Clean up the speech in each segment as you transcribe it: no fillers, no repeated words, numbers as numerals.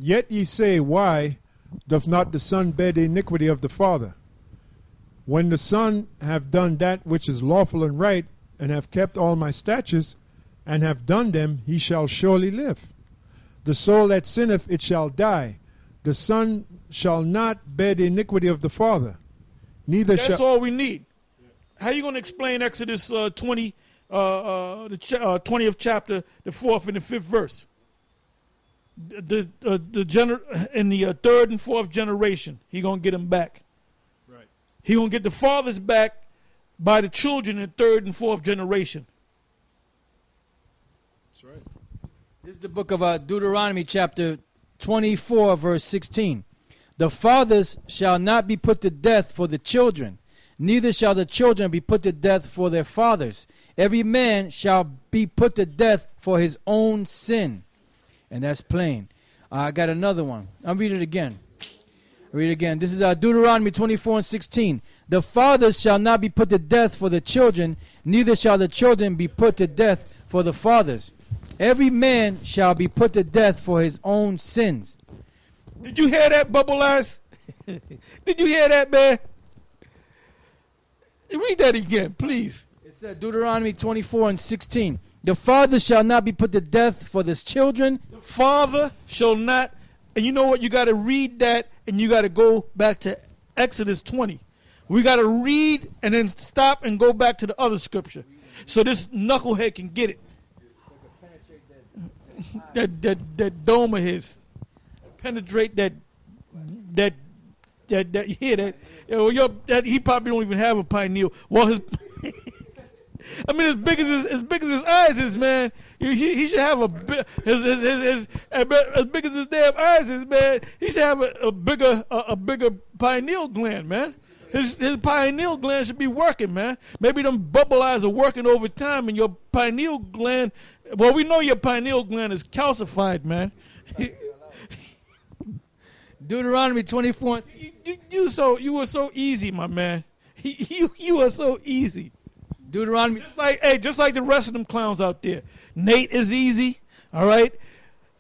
Yet ye say, why doth not the Son bear the iniquity of the Father? When the Son have done that which is lawful and right, and have kept all my statutes, and have done them, he shall surely live. The soul that sinneth, it shall die. The Son shall not bear the iniquity of the Father. Neither That's shall... all we need. How you going to explain Exodus 20, the 20th chapter, the 4th and the 5th verse? In the third and fourth generation, he going to get them back. Right. He going to get the fathers back by the children in third and fourth generation. That's right. This is the book of Deuteronomy chapter 24 verse 16. The fathers shall not be put to death for the children, neither shall the children be put to death for their fathers. Every man shall be put to death for his own sin. And that's plain. I got another one. I'll read it again. This is Deuteronomy 24 and 16. The fathers shall not be put to death for the children, neither shall the children be put to death for the fathers. Every man shall be put to death for his own sins. Did you hear that, Bubble Eyes? Did you hear that, man? Read that again, please. It said Deuteronomy 24 and 16. The father shall not be put to death for his children. The father shall not. And you know what? You got to read that, and you got to go back to Exodus 20. We got to read and then stop and go back to the other scripture, so this knucklehead can get it. that dome of his, penetrate that. He probably don't even have a pineal. Well, his. I mean, as big as his eyes is, man. He should have as big as his damn eyes is, man. He should have a bigger pineal gland, man. His pineal gland should be working, man. Maybe them bubble eyes are working over time, and your pineal gland. Well, we know your pineal gland is calcified, man. Deuteronomy 24. You were so easy, my man. You were so easy. Deuteronomy. Just like the rest of them clowns out there. Nate is easy, all right?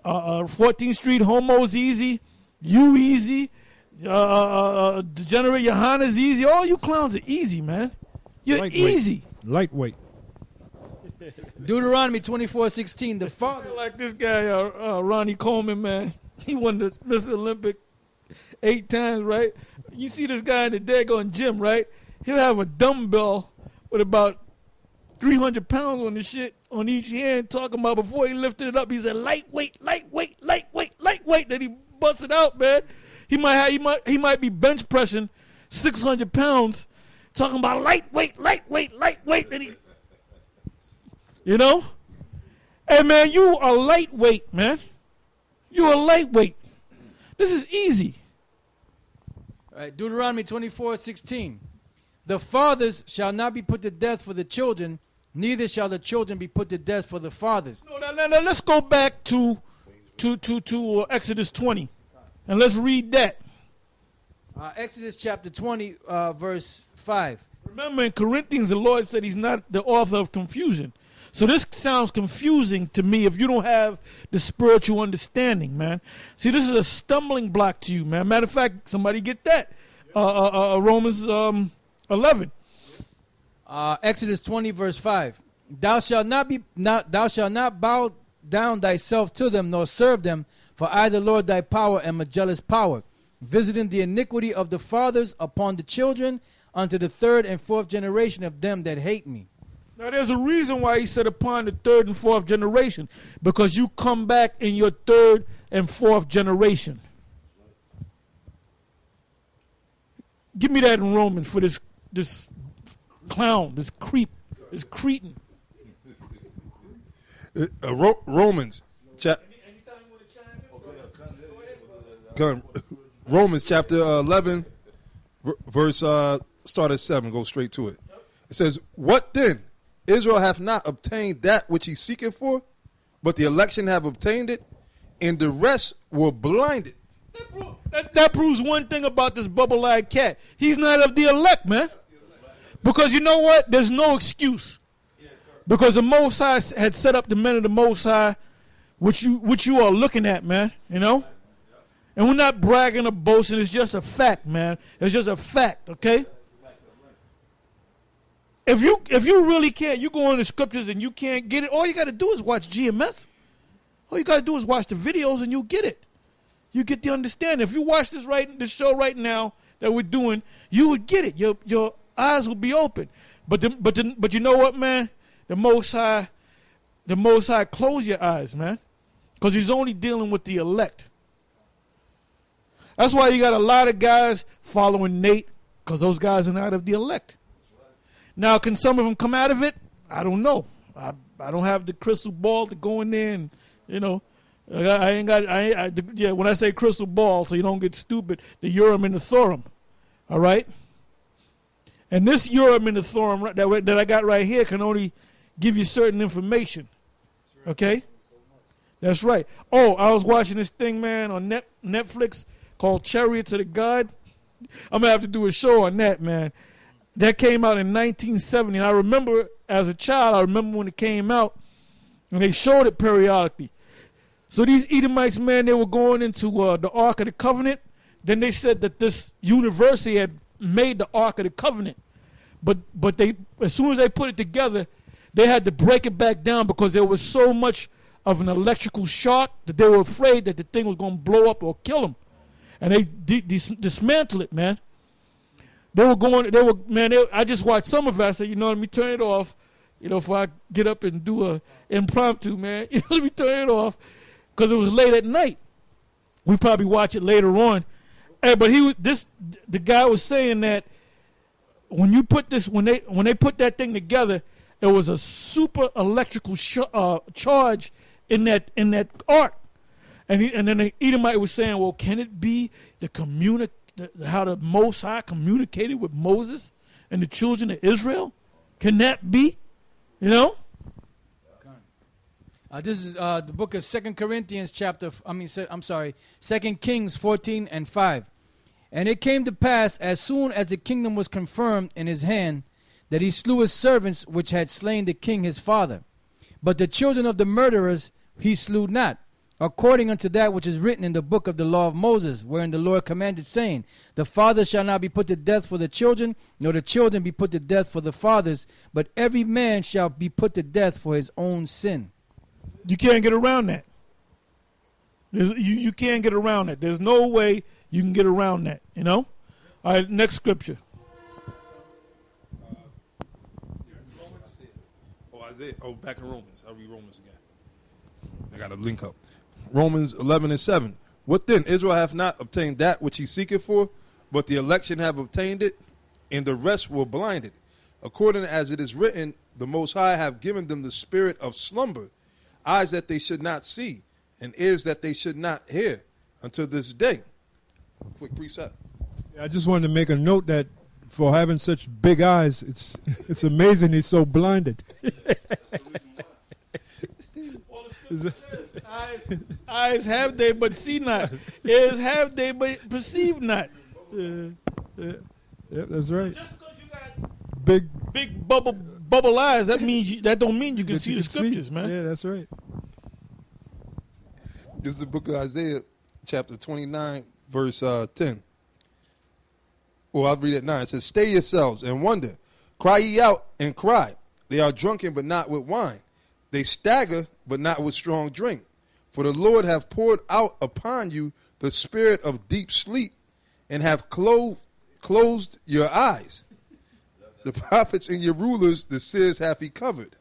14th Street Homo's easy. You easy. Degenerate Johanna's easy. All you clowns are easy, man. You're Lightweight. easy. Lightweight. Deuteronomy 24:16. The father. Like this guy, Ronnie Coleman, man. He won the Mr. Olympic 8 times, right? You see this guy in the daggone gym, right? He'll have a dumbbell with about 300 pounds on the shit on each hand, talking about before he lifted it up, he said lightweight. Then he busted out, man. He might be bench pressing 600 pounds, talking about lightweight. Then he, you know, hey man, you are lightweight, man. You are lightweight. This is easy. All right, Deuteronomy 24:16. The fathers shall not be put to death for the children, neither shall the children be put to death for the fathers. No, let's go back to Exodus 20, and let's read that. Exodus chapter 20, verse 5. Remember, in Corinthians, the Lord said he's not the author of confusion. So this sounds confusing to me if you don't have the spiritual understanding, man. See, this is a stumbling block to you, man. Matter of fact, somebody get that. Romans 11. Exodus 20 verse 5. Thou shalt not bow down thyself to them, nor serve them, for I the Lord thy power am a jealous power, visiting the iniquity of the fathers upon the children unto the third and fourth generation of them that hate me. Now there's a reason why he said upon the third and fourth generation, because you come back in your third and fourth generation. Give me that in Romans for this clown, this creep, this cretin. Romans Romans chapter 11 verse start at 7, go straight to it. It says, what then? Israel hath not obtained that which he seeketh for, but the election have obtained it, and the rest were blinded. That proves one thing about this bubble-eyed cat. He's not of the elect, man. Because you know what? There's no excuse. Because the Most High had set up the men of the Most High, which you are looking at, man. You know? And we're not bragging or boasting. It's just a fact, man. It's just a fact, okay? If you really can't, you go in the scriptures and you can't get it, all you got to do is watch GMS. All you got to do is watch the videos and you'll get it. You get the understanding. If you watch this show right now that we're doing, you would get it. Your eyes will be open. But you know what, man? The Most High close your eyes, man, because he's only dealing with the elect. That's why you got a lot of guys following Nate, because those guys are not of the elect. Now, can some of them come out of it? I don't know. I don't have the crystal ball to go in there and, you know, when I say crystal ball, so you don't get stupid, the Urim and the Thummim, all right? And this Urim and the Thummim that I got right here can only give you certain information, okay? That's right. Oh, I was watching this thing, man, on Netflix called Chariots of the God. I'm going to have to do a show on that, man. That came out in 1970. And I remember as a child, when it came out, and they showed it periodically. So these Edomites, man, they were going into the Ark of the Covenant. Then they said that this university had made the Ark of the Covenant. But they, as soon as they put it together, they had to break it back down because there was so much of an electrical shock that they were afraid that the thing was going to blow up or kill them. And they dismantled it, man. I just watched some of it. I said, you know, let me turn it off, you know, before I get up and do a impromptu, man. You know, let me turn it off, because it was late at night. We probably watch it later on. Hey, but the guy was saying that when you put this, when they put that thing together, it was a super electrical charge in that ark. And then the Edomite was saying, well, can it be how the Most High communicated with Moses and the children of Israel? Can that be? You know? This is the book of 2 Corinthians 2 Kings 14 and 5. And it came to pass, as soon as the kingdom was confirmed in his hand, that he slew his servants which had slain the king his father. But the children of the murderers he slew not, according unto that which is written in the book of the law of Moses, wherein the Lord commanded, saying, the father shall not be put to death for the children, nor the children be put to death for the fathers, but every man shall be put to death for his own sin. You can't get around that. You can't get around that. There's no way you can get around that, you know? All right, next scripture. Isaiah. Oh, back in Romans. I'll read Romans again. I got to link up. Romans 11 and 7. What then? Israel hath not obtained that which he seeketh for, but the election have obtained it, and the rest were blinded. According as it is written, the Most High have given them the spirit of slumber, eyes that they should not see, and ears that they should not hear, until this day. Quick precept. I just wanted to make a note that for having such big eyes, it's amazing he's so blinded. Eyes have they, but see not. Ears have they, but perceive not. Yeah, that's right. Just because you got Big bubble eyes, that don't mean you can see the scriptures, man. Yeah, that's right. This is the book of Isaiah, chapter 29, verse 10. Well, I'll read it 9. It says, stay yourselves and wonder. Cry ye out and cry. They are drunken, but not with wine. They stagger, but not with strong drink. For the Lord hath poured out upon you the spirit of deep sleep, and have closed your eyes. The prophets and your rulers, the seers hath he covered.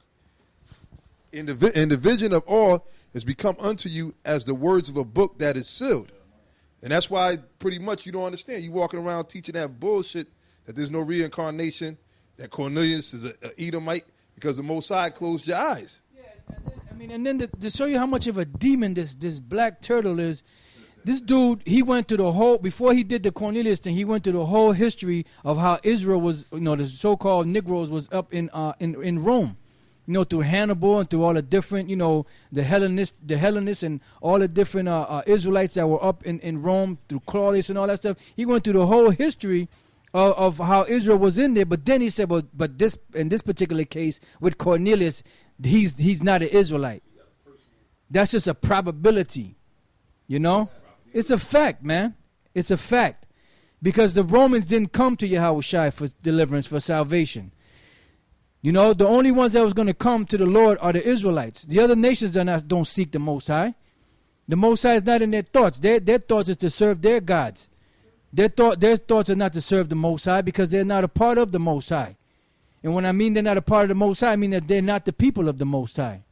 And the vision of all has become unto you as the words of a book that is sealed. And that's why pretty much you don't understand. You walking around teaching that bullshit that there's no reincarnation, that Cornelius is a Edomite, because the Most High closed your eyes. Yeah, and then to show you how much of a demon this black turtle is, this dude, he went through the whole, before he did the Cornelius thing, he went through the whole history of how Israel was, the so-called Negroes was up in Rome. Through Hannibal and through all the different, the Hellenists and all the different Israelites that were up in Rome, through Claudius and all that stuff. He went through the whole history of how Israel was in there. But then he said, but this, in this particular case with Cornelius, he's not an Israelite. That's just a probability, It's a fact, man. It's a fact. Because the Romans didn't come to Yahushua for deliverance, for salvation. You know, the only ones that was going to come to the Lord are the Israelites. The other nations don't seek the Most High. The Most High is not in their thoughts. Their thoughts is to serve their gods. Their thoughts are not to serve the Most High because they're not a part of the Most High. And when I mean they're not a part of the Most High, I mean that they're not the people of the Most High.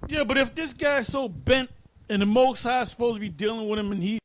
Yeah, but if this guy's so bent and the Most High is supposed to be dealing with him and he